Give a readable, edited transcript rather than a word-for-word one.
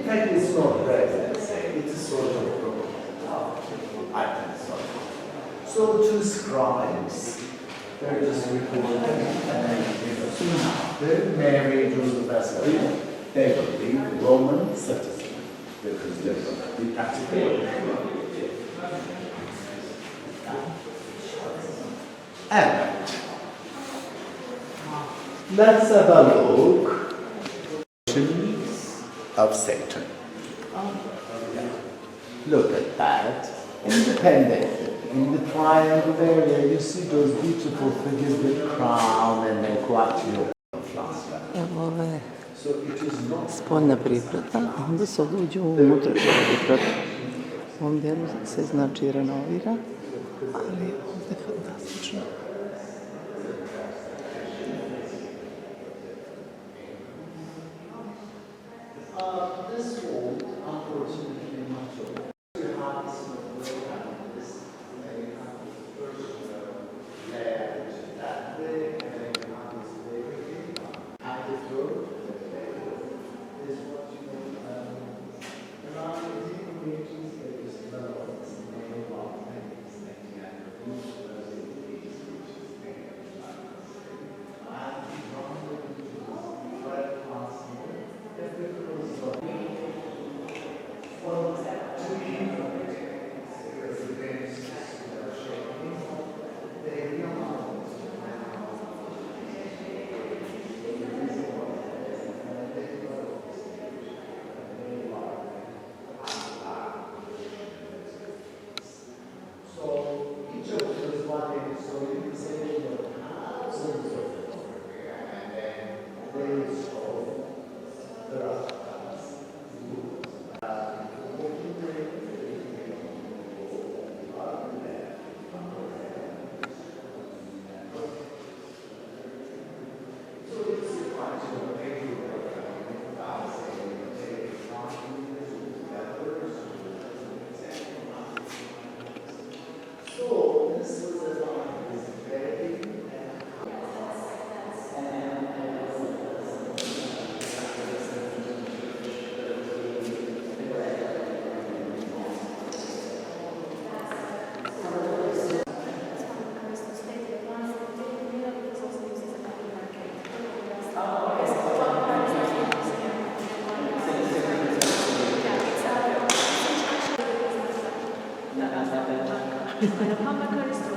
fact, it's not red, let's say. It's a sort of item. So two scribes, they're just recording, and then soon after, Mary Joseph they will be Roman citizens because they're going to be practically. And let's have a look of Satan. Look at that. Independent. In the triangle area, you see those beautiful figures with crown and then coaxial plaster. Evo je So it is not spoljna priprata, onda se uđe u unutrašnju pripratu. U ovom dijelu se znači renovira, ali je ovdje fantastično. this wall, unfortunately, not so. You have this that way, and then you have this way. And this road is what you know, around the communities that is developed, it's the main lot, and it's connecting at the beach, and right across here, every close door. Well, to keep residents shaking, they realize so each of those bodies, so you can say there were thousands of them over here, and then they stole the rest of us. Mama koristila